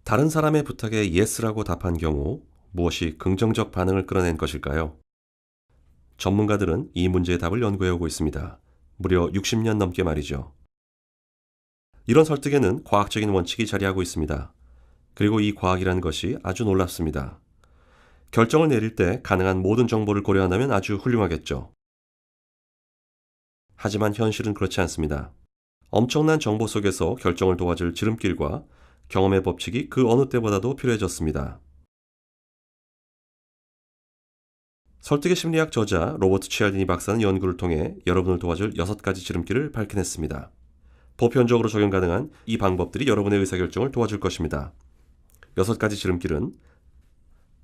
다른 사람의 부탁에 yes라고 답한 경우 무엇이 긍정적 반응을 끌어낸 것일까요? 전문가들은 이 문제의 답을 연구해오고 있습니다. 무려 60년 넘게 말이죠. 이런 설득에는 과학적인 원칙이 자리하고 있습니다. 그리고 이 과학이라는 것이 아주 놀랍습니다. 결정을 내릴 때 가능한 모든 정보를 고려한다면 아주 훌륭하겠죠. 하지만 현실은 그렇지 않습니다. 엄청난 정보 속에서 결정을 도와줄 지름길과 경험의 법칙이 그 어느 때보다도 필요해졌습니다. 설득의 심리학 저자 로버트 치알디니 박사는 연구를 통해 여러분을 도와줄 6가지 지름길을 밝혀냈습니다. 보편적으로 적용 가능한 이 방법들이 여러분의 의사결정을 도와줄 것입니다. 6가지 지름길은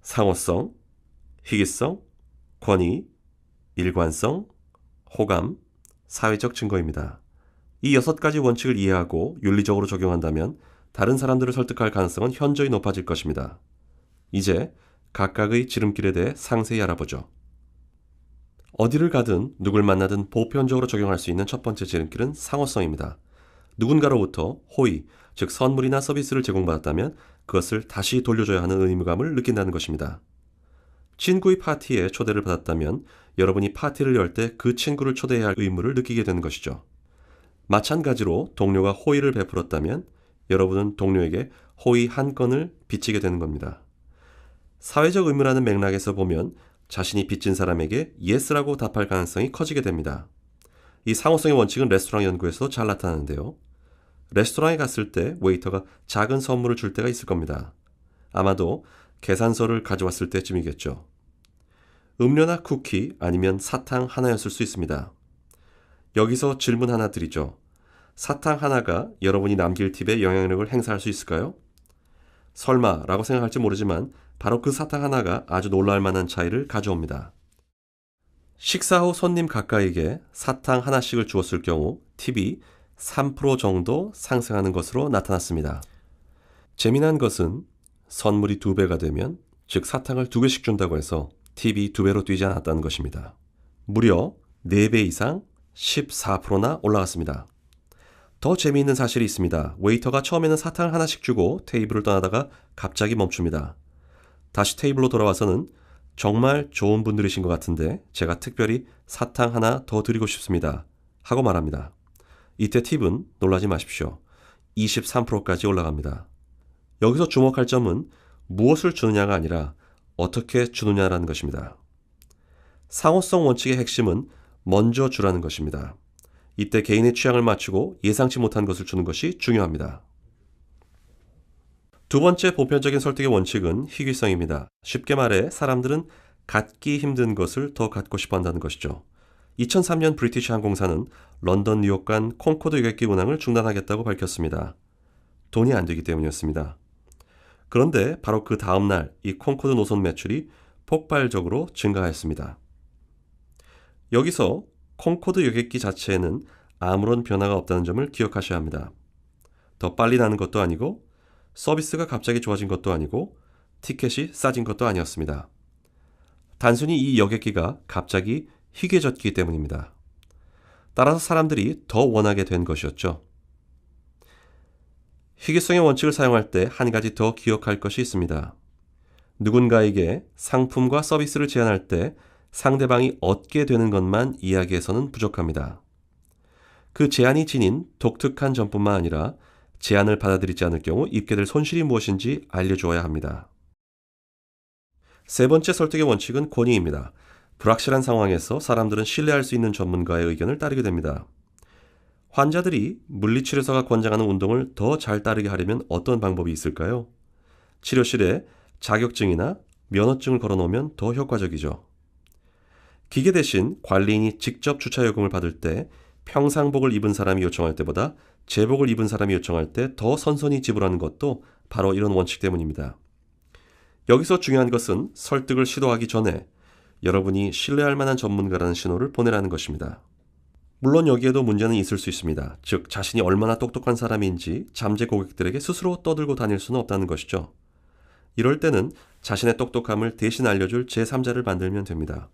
상호성, 희귀성, 권위, 일관성, 호감, 사회적 증거입니다. 이 6가지 원칙을 이해하고 윤리적으로 적용한다면 다른 사람들을 설득할 가능성은 현저히 높아질 것입니다. 이제 각각의 지름길에 대해 상세히 알아보죠. 어디를 가든 누굴 만나든 보편적으로 적용할 수 있는 첫 번째 지름길은 상호성입니다. 누군가로부터 호의, 즉 선물이나 서비스를 제공받았다면 그것을 다시 돌려줘야 하는 의무감을 느낀다는 것입니다. 친구의 파티에 초대를 받았다면 여러분이 파티를 열 때 그 친구를 초대해야 할 의무를 느끼게 되는 것이죠. 마찬가지로 동료가 호의를 베풀었다면 여러분은 동료에게 호의 한 건을 빚지게 되는 겁니다. 사회적 의무라는 맥락에서 보면 자신이 빚진 사람에게 yes라고 답할 가능성이 커지게 됩니다. 이 상호성의 원칙은 레스토랑 연구에서도 잘 나타나는데요. 레스토랑에 갔을 때 웨이터가 작은 선물을 줄 때가 있을 겁니다. 아마도 계산서를 가져왔을 때쯤이겠죠. 음료나 쿠키 아니면 사탕 하나였을 수 있습니다. 여기서 질문 하나 드리죠. 사탕 하나가 여러분이 남길 팁에 영향력을 행사할 수 있을까요? 설마 라고 생각할지 모르지만 바로 그 사탕 하나가 아주 놀라울 만한 차이를 가져옵니다. 식사 후 손님 가까이에게 사탕 하나씩을 주었을 경우 팁이 3% 정도 상승하는 것으로 나타났습니다. 재미난 것은 선물이 2배가 되면, 즉 사탕을 2개씩 준다고 해서 팁이 2배로 뛰지 않았다는 것입니다. 무려 4배 이상 14%나 올라갔습니다. 더 재미있는 사실이 있습니다. 웨이터가 처음에는 사탕을 하나씩 주고 테이블을 떠나다가 갑자기 멈춥니다. 다시 테이블로 돌아와서는 정말 좋은 분들이신 것 같은데 제가 특별히 사탕 하나 더 드리고 싶습니다. 하고 말합니다. 이때 팁은 놀라지 마십시오. 23%까지 올라갑니다. 여기서 주목할 점은 무엇을 주느냐가 아니라 어떻게 주느냐라는 것입니다. 상호성 원칙의 핵심은 먼저 주라는 것입니다. 이때 개인의 취향을 맞추고 예상치 못한 것을 주는 것이 중요합니다. 두 번째 보편적인 설득의 원칙은 희귀성입니다. 쉽게 말해 사람들은 갖기 힘든 것을 더 갖고 싶어 한다는 것이죠. 2003년 브리티시 항공사는 런던 뉴욕 간 콩코드 여객기 운항을 중단하겠다고 밝혔습니다. 돈이 안 되기 때문이었습니다. 그런데 바로 그 다음 날 이 콩코드 노선 매출이 폭발적으로 증가했습니다. 여기서 콩코드 여객기 자체에는 아무런 변화가 없다는 점을 기억하셔야 합니다. 더 빨리 나는 것도 아니고 서비스가 갑자기 좋아진 것도 아니고 티켓이 싸진 것도 아니었습니다. 단순히 이 여객기가 갑자기 희귀해졌기 때문입니다. 따라서 사람들이 더 원하게 된 것이었죠. 희귀성의 원칙을 사용할 때 한 가지 더 기억할 것이 있습니다. 누군가에게 상품과 서비스를 제안할 때 상대방이 얻게 되는 것만 이야기해서는 부족합니다. 그 제안이 지닌 독특한 점뿐만 아니라 제안을 받아들이지 않을 경우 입게 될 손실이 무엇인지 알려주어야 합니다. 세 번째 설득의 원칙은 권위입니다. 불확실한 상황에서 사람들은 신뢰할 수 있는 전문가의 의견을 따르게 됩니다. 환자들이 물리치료사가 권장하는 운동을 더 잘 따르게 하려면 어떤 방법이 있을까요? 치료실에 자격증이나 면허증을 걸어놓으면 더 효과적이죠. 기계 대신 관리인이 직접 주차요금을 받을 때 평상복을 입은 사람이 요청할 때보다 제복을 입은 사람이 요청할 때 더 선선히 지불하는 것도 바로 이런 원칙 때문입니다. 여기서 중요한 것은 설득을 시도하기 전에 여러분이 신뢰할 만한 전문가라는 신호를 보내라는 것입니다. 물론 여기에도 문제는 있을 수 있습니다. 즉 자신이 얼마나 똑똑한 사람인지 잠재 고객들에게 스스로 떠들고 다닐 수는 없다는 것이죠. 이럴 때는 자신의 똑똑함을 대신 알려줄 제3자를 만들면 됩니다.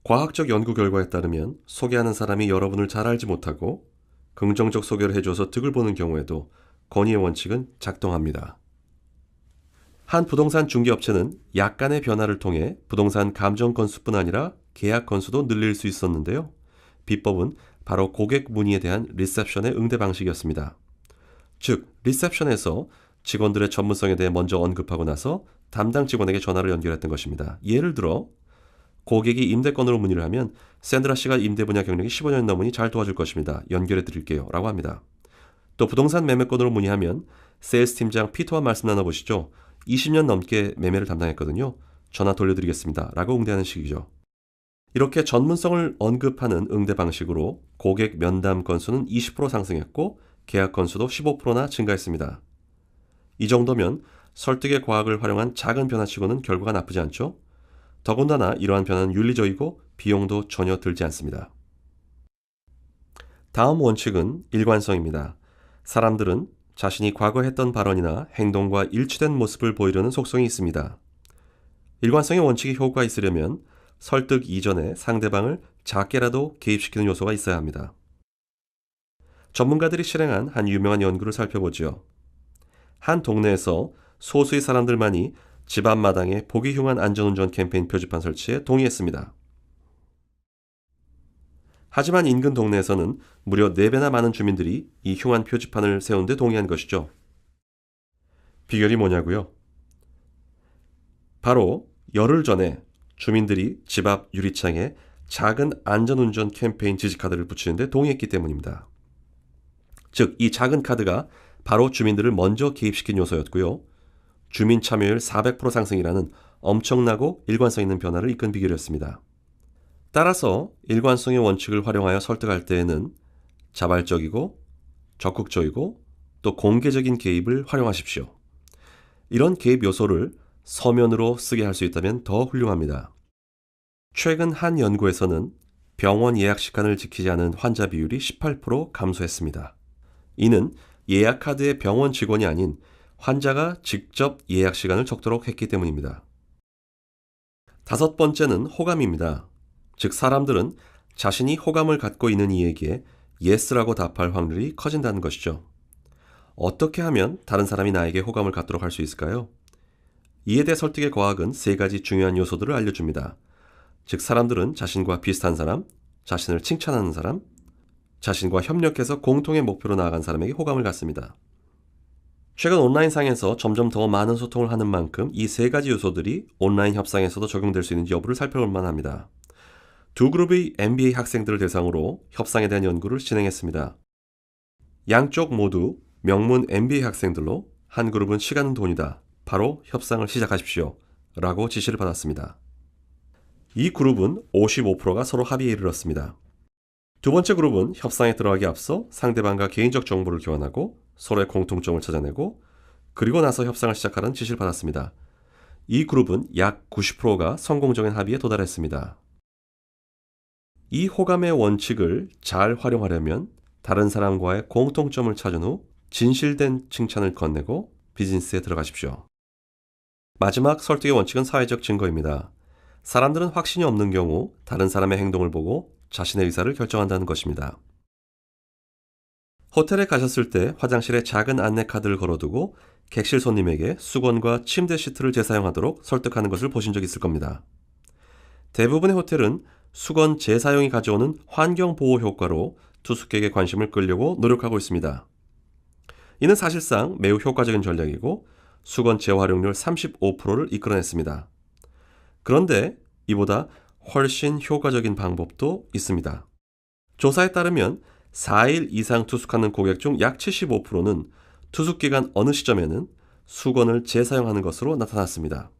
과학적 연구 결과에 따르면 소개하는 사람이 여러분을 잘 알지 못하고 긍정적 소개를 해줘서 득을 보는 경우에도 건의의 원칙은 작동합니다. 한 부동산 중개업체는 약간의 변화를 통해 부동산 감정 건수뿐 아니라 계약 건수도 늘릴 수 있었는데요. 비법은 바로 고객 문의에 대한 리셉션의 응대 방식이었습니다. 즉, 리셉션에서 직원들의 전문성에 대해 먼저 언급하고 나서 담당 직원에게 전화를 연결했던 것입니다. 예를 들어 고객이 임대건으로 문의를 하면 샌드라 씨가 임대 분야 경력이 15년 넘으니 잘 도와줄 것입니다. 연결해 드릴게요. 라고 합니다. 또 부동산 매매건으로 문의하면 세일스 팀장 피터와 말씀 나눠보시죠. 20년 넘게 매매를 담당했거든요. 전화 돌려드리겠습니다. 라고 응대하는 식이죠. 이렇게 전문성을 언급하는 응대 방식으로 고객 면담 건수는 20% 상승했고 계약 건수도 15%나 증가했습니다. 이 정도면 설득의 과학을 활용한 작은 변화치고는 결과가 나쁘지 않죠? 더군다나 이러한 변화는 윤리적이고 비용도 전혀 들지 않습니다. 다음 원칙은 일관성입니다. 사람들은 자신이 과거 했던 발언이나 행동과 일치된 모습을 보이려는 속성이 있습니다. 일관성의 원칙이 효과가 있으려면 설득 이전에 상대방을 작게라도 개입시키는 요소가 있어야 합니다. 전문가들이 실행한 한 유명한 연구를 살펴보죠. 한 동네에서 소수의 사람들만이 집 앞마당에 보기 흉한 안전운전 캠페인 표지판 설치에 동의했습니다. 하지만 인근 동네에서는 무려 4배나 많은 주민들이 이 흉한 표지판을 세운 데 동의한 것이죠. 비결이 뭐냐고요? 바로 열흘 전에 주민들이 집 앞 유리창에 작은 안전운전 캠페인 지지카드를 붙이는 데 동의했기 때문입니다. 즉, 이 작은 카드가 바로 주민들을 먼저 개입시킨 요소였고요. 주민 참여율 400% 상승이라는 엄청나고 일관성 있는 변화를 이끈 비결이었습니다. 따라서 일관성의 원칙을 활용하여 설득할 때에는 자발적이고 적극적이고 또 공개적인 개입을 활용하십시오. 이런 개입 요소를 서면으로 쓰게 할 수 있다면 더 훌륭합니다. 최근 한 연구에서는 병원 예약 시간을 지키지 않은 환자 비율이 18% 감소했습니다. 이는 예약 카드의 병원 직원이 아닌 환자가 직접 예약 시간을 적도록 했기 때문입니다. 5번째는 호감입니다. 즉, 사람들은 자신이 호감을 갖고 있는 이에게 yes라고 답할 확률이 커진다는 것이죠. 어떻게 하면 다른 사람이 나에게 호감을 갖도록 할 수 있을까요? 이에 대해 설득의 과학은 3가지 중요한 요소들을 알려줍니다. 즉, 사람들은 자신과 비슷한 사람, 자신을 칭찬하는 사람, 자신과 협력해서 공통의 목표로 나아간 사람에게 호감을 갖습니다. 최근 온라인상에서 점점 더 많은 소통을 하는 만큼 이 3가지 요소들이 온라인 협상에서도 적용될 수 있는지 여부를 살펴볼 만합니다. 2그룹의 MBA 학생들을 대상으로 협상에 대한 연구를 진행했습니다. 양쪽 모두 명문 MBA 학생들로 한 그룹은 시간은 돈이다. 바로 협상을 시작하십시오. 라고 지시를 받았습니다. 이 그룹은 55%가 서로 합의에 이르렀습니다. 두 번째 그룹은 협상에 들어가기 앞서 상대방과 개인적 정보를 교환하고 서로의 공통점을 찾아내고 그리고 나서 협상을 시작하라는 지시를 받았습니다. 이 그룹은 약 90%가 성공적인 합의에 도달했습니다. 이 호감의 원칙을 잘 활용하려면 다른 사람과의 공통점을 찾은 후 진실된 칭찬을 건네고 비즈니스에 들어가십시오. 마지막 설득의 원칙은 사회적 증거입니다. 사람들은 확신이 없는 경우 다른 사람의 행동을 보고 자신의 의사를 결정한다는 것입니다. 호텔에 가셨을 때 화장실에 작은 안내카드를 걸어두고 객실 손님에게 수건과 침대 시트를 재사용하도록 설득하는 것을 보신 적 있을 겁니다. 대부분의 호텔은 수건 재사용이 가져오는 환경보호 효과로 투숙객의 관심을 끌려고 노력하고 있습니다. 이는 사실상 매우 효과적인 전략이고 수건 재활용률 35%를 이끌어냈습니다. 그런데 이보다 훨씬 효과적인 방법도 있습니다. 조사에 따르면 4일 이상 투숙하는 고객 중 약 75%는 투숙기간 어느 시점에는 수건을 재사용하는 것으로 나타났습니다.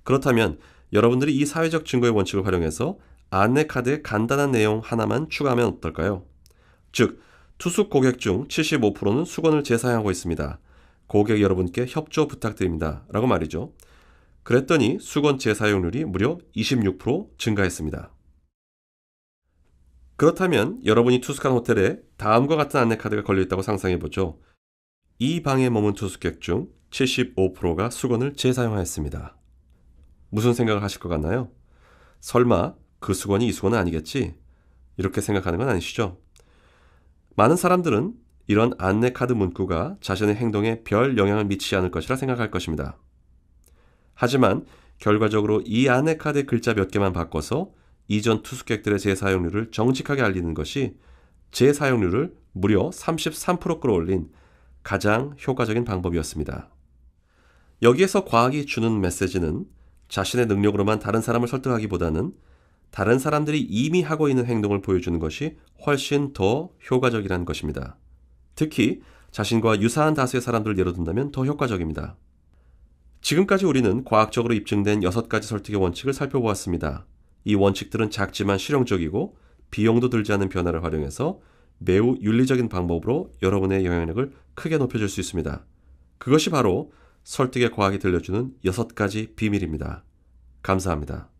그렇다면 여러분들이 이 사회적 증거의 원칙을 활용해서 안내카드에 간단한 내용 하나만 추가하면 어떨까요? 즉, 투숙 고객 중 75%는 수건을 재사용하고 있습니다. 고객 여러분께 협조 부탁드립니다. 라고 말이죠. 그랬더니 수건 재사용률이 무려 26% 증가했습니다. 그렇다면 여러분이 투숙한 호텔에 다음과 같은 안내카드가 걸려있다고 상상해보죠. 이 방에 머문 투숙객 중 75%가 수건을 재사용하였습니다. 무슨 생각을 하실 것 같나요? 설마 그 수건이 이 수건은 아니겠지? 이렇게 생각하는 건 아니시죠? 많은 사람들은 이런 안내 카드 문구가 자신의 행동에 별 영향을 미치지 않을 것이라 생각할 것입니다. 하지만 결과적으로 이 안내 카드의 글자 몇 개만 바꿔서 이전 투숙객들의 재사용률을 정직하게 알리는 것이 재사용률을 무려 33% 끌어올린 가장 효과적인 방법이었습니다. 여기에서 과학이 주는 메시지는 자신의 능력으로만 다른 사람을 설득하기보다는 다른 사람들이 이미 하고 있는 행동을 보여주는 것이 훨씬 더 효과적이라는 것입니다. 특히 자신과 유사한 다수의 사람들을 예로 든다면 더 효과적입니다. 지금까지 우리는 과학적으로 입증된 6가지 설득의 원칙을 살펴보았습니다. 이 원칙들은 작지만 실용적이고 비용도 들지 않은 변화를 활용해서 매우 윤리적인 방법으로 여러분의 영향력을 크게 높여줄 수 있습니다. 그것이 바로 설득의 과학이 들려주는 6가지 비밀입니다. 감사합니다.